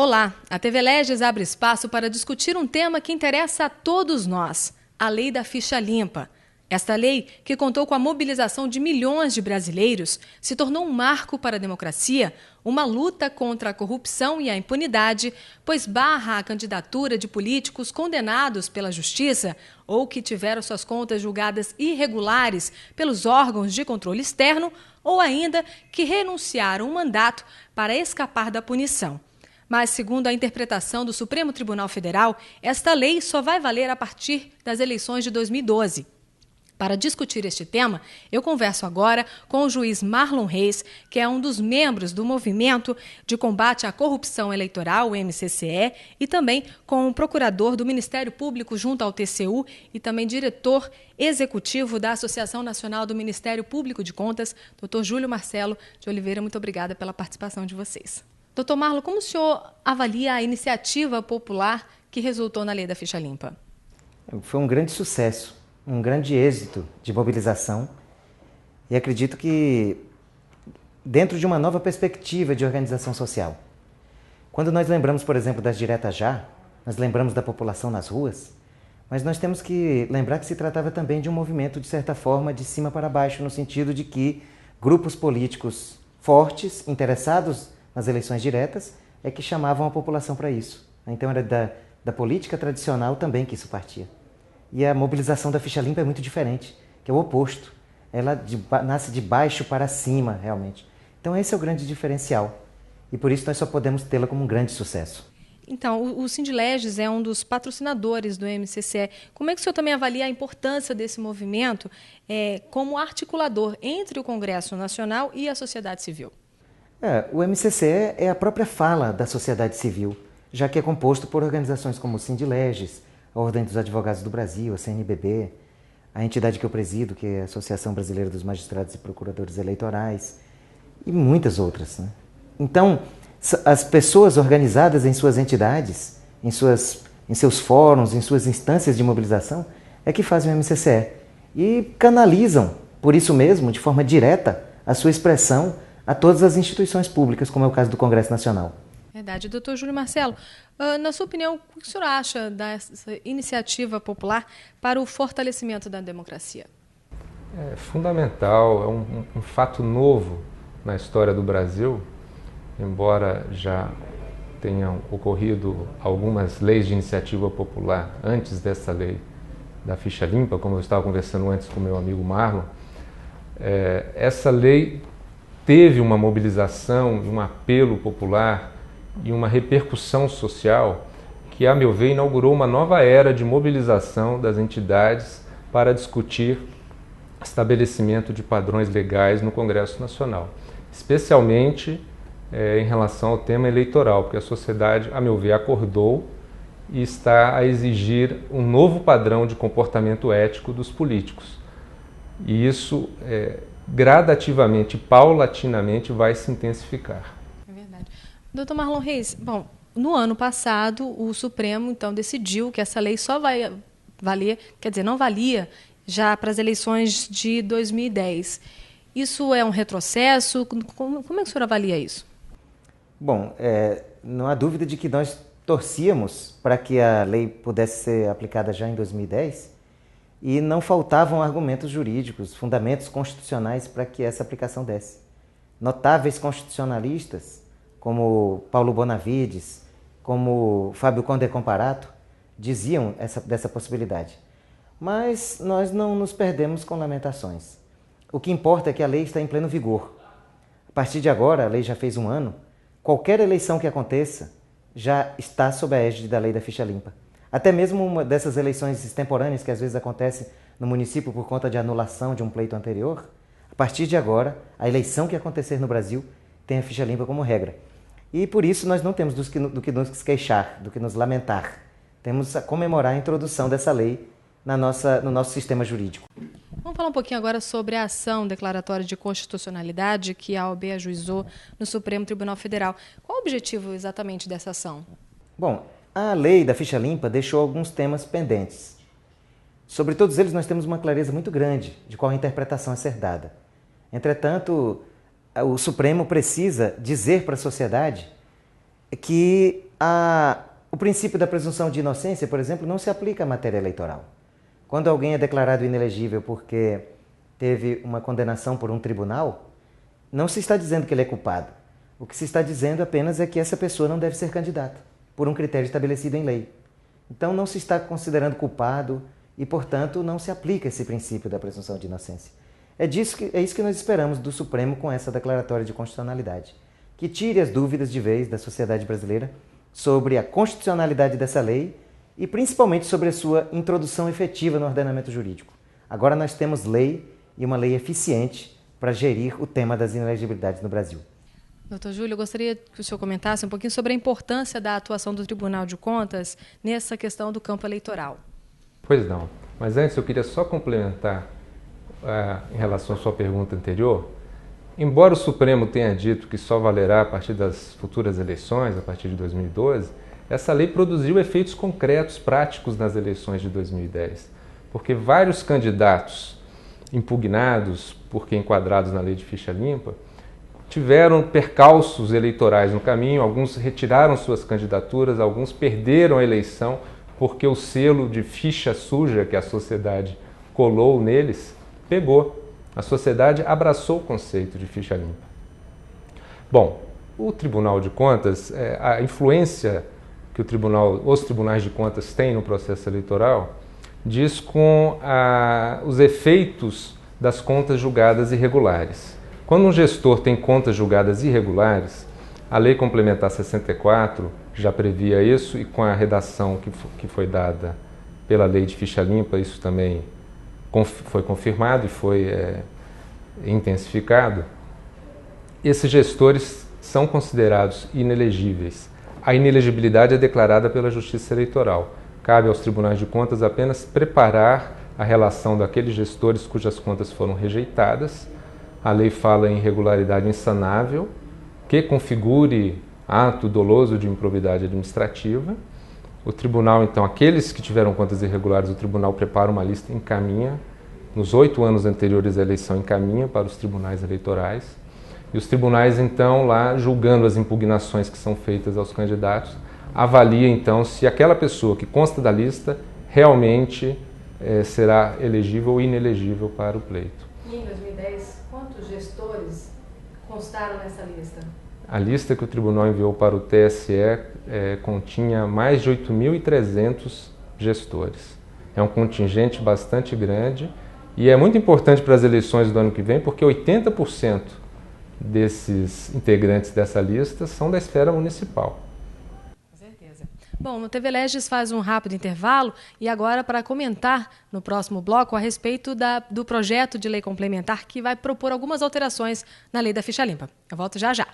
Olá, a TV Leges abre espaço para discutir um tema que interessa a todos nós, a Lei da Ficha Limpa. Esta lei, que contou com a mobilização de milhões de brasileiros, se tornou um marco para a democracia, uma luta contra a corrupção e a impunidade, pois barra a candidatura de políticos condenados pela justiça ou que tiveram suas contas julgadas irregulares pelos órgãos de controle externo ou ainda que renunciaram ao mandato para escapar da punição. Mas, segundo a interpretação do Supremo Tribunal Federal, esta lei só vai valer a partir das eleições de 2012. Para discutir este tema, eu converso agora com o juiz Marlon Reis, que é um dos membros do Movimento de Combate à Corrupção Eleitoral, o MCCE, e também com o procurador do Ministério Público junto ao TCU e também diretor executivo da Associação Nacional do Ministério Público de Contas, Dr. Júlio Marcelo de Oliveira. Muito obrigada pela participação de vocês. Dr. Marlon, como o senhor avalia a iniciativa popular que resultou na Lei da Ficha Limpa? Foi um grande sucesso. Um grande êxito de mobilização e acredito que dentro de uma nova perspectiva de organização social. Quando nós lembramos, por exemplo, das diretas já, nós lembramos da população nas ruas, mas nós temos que lembrar que se tratava também de um movimento, de certa forma, de cima para baixo, no sentido de que grupos políticos fortes, interessados nas eleições diretas, é que chamavam a população para isso. Então era da política tradicional também que isso partia. E a mobilização da Ficha Limpa é muito diferente, que é o oposto. Ela nasce de baixo para cima, realmente. Então esse é o grande diferencial. E por isso nós só podemos tê-la como um grande sucesso. Então, o Sindileges é um dos patrocinadores do MCCE. Como é que o senhor também avalia a importância desse movimento como articulador entre o Congresso Nacional e a sociedade civil? O MCCE é a própria fala da sociedade civil, já que é composto por organizações como o Sindileges, a Ordem dos Advogados do Brasil, a CNBB, a entidade que eu presido, que é a Associação Brasileira dos Magistrados e Procuradores Eleitorais, e muitas outras, né? Então, as pessoas organizadas em suas entidades, em seus fóruns, em suas instâncias de mobilização, é que fazem o MCCE e canalizam, por isso mesmo, de forma direta, a sua expressão a todas as instituições públicas, como é o caso do Congresso Nacional. Verdade. Doutor Júlio Marcelo, na sua opinião, o que o senhor acha dessa iniciativa popular para o fortalecimento da democracia? É fundamental, é um fato novo na história do Brasil, embora já tenham ocorrido algumas leis de iniciativa popular antes dessa lei da Ficha Limpa, como eu estava conversando antes com meu amigo Marlon. Essa lei teve uma mobilização, um apelo popular e uma repercussão social que, a meu ver, inaugurou uma nova era de mobilização das entidades para discutir estabelecimento de padrões legais no Congresso Nacional, especialmente em relação ao tema eleitoral, porque a sociedade, a meu ver, acordou e está a exigir um novo padrão de comportamento ético dos políticos. E isso, gradativamente, paulatinamente, vai se intensificar. Doutor Marlon Reis, bom, no ano passado o Supremo então decidiu que essa lei só vai valer, quer dizer, não valia já para as eleições de 2010. Isso é um retrocesso? Como é que o senhor avalia isso? Bom, não há dúvida de que nós torcíamos para que a lei pudesse ser aplicada já em 2010 e não faltavam argumentos jurídicos, fundamentos constitucionais para que essa aplicação desse. Notáveis constitucionalistas, como Paulo Bonavides, como Fábio Conde Comparato, diziam dessa possibilidade. Mas nós não nos perdemos com lamentações. O que importa é que a lei está em pleno vigor. A partir de agora, a lei já fez um ano, qualquer eleição que aconteça já está sob a égide da Lei da Ficha Limpa. Até mesmo uma dessas eleições extemporâneas que às vezes acontecem no município por conta de anulação de um pleito anterior, a partir de agora, a eleição que acontecer no Brasil tem a Ficha Limpa como regra. E por isso nós não temos do que nos queixar, do que nos lamentar. Temos a comemorar a introdução dessa lei no nosso sistema jurídico. Vamos falar um pouquinho agora sobre a ação declaratória de constitucionalidade que a OAB ajuizou no Supremo Tribunal Federal. Qual o objetivo exatamente dessa ação? Bom, a lei da Ficha Limpa deixou alguns temas pendentes. Sobre todos eles nós temos uma clareza muito grande de qual a interpretação a ser dada. Entretanto, o Supremo precisa dizer para a sociedade que o princípio da presunção de inocência, por exemplo, não se aplica à matéria eleitoral. Quando alguém é declarado inelegível porque teve uma condenação por um tribunal, não se está dizendo que ele é culpado. O que se está dizendo apenas é que essa pessoa não deve ser candidata, por um critério estabelecido em lei. Então não se está considerando culpado e, portanto, não se aplica esse princípio da presunção de inocência. É isso que nós esperamos do Supremo com essa declaratória de constitucionalidade, que tire as dúvidas de vez da sociedade brasileira sobre a constitucionalidade dessa lei e principalmente sobre a sua introdução efetiva no ordenamento jurídico. Agora nós temos lei e uma lei eficiente para gerir o tema das inelegibilidades no Brasil. Doutor Júlio, eu gostaria que o senhor comentasse um pouquinho sobre a importância da atuação do Tribunal de Contas nessa questão do campo eleitoral. Pois não, mas antes eu queria só complementar em relação à sua pergunta anterior. Embora o Supremo tenha dito que só valerá a partir das futuras eleições, a partir de 2012, essa lei produziu efeitos concretos, práticos nas eleições de 2010, porque vários candidatos impugnados, porque enquadrados na lei de ficha limpa, tiveram percalços eleitorais no caminho, alguns retiraram suas candidaturas, alguns perderam a eleição porque o selo de ficha suja que a sociedade colou neles pegou. A sociedade abraçou o conceito de ficha limpa. Bom, o Tribunal de Contas, a influência que os tribunais de contas têm no processo eleitoral, diz com os efeitos das contas julgadas irregulares. Quando um gestor tem contas julgadas irregulares, a Lei Complementar 64 já previa isso, e com a redação que foi dada pela Lei de Ficha Limpa, isso também foi confirmado e foi intensificado. Esses gestores são considerados inelegíveis. A inelegibilidade é declarada pela Justiça Eleitoral. Cabe aos tribunais de contas apenas preparar a relação daqueles gestores cujas contas foram rejeitadas. A lei fala em irregularidade insanável, que configure ato doloso de improbidade administrativa. O tribunal, então, aqueles que tiveram contas irregulares, o tribunal prepara uma lista e encaminha. Nos 8 anos anteriores à eleição, encaminha para os tribunais eleitorais. E os tribunais, então, lá julgando as impugnações que são feitas aos candidatos, avalia, então, se aquela pessoa que consta da lista realmente será elegível ou inelegível para o pleito. E em 2010, quantos gestores constaram nessa lista? A lista que o tribunal enviou para o TSE continha mais de 8.300 gestores. É um contingente bastante grande e é muito importante para as eleições do ano que vem, porque 80% desses integrantes dessa lista são da esfera municipal. Com certeza. Bom, no TV Leges faz um rápido intervalo e agora para comentar no próximo bloco a respeito do projeto de lei complementar que vai propor algumas alterações na lei da ficha limpa. Eu volto já já.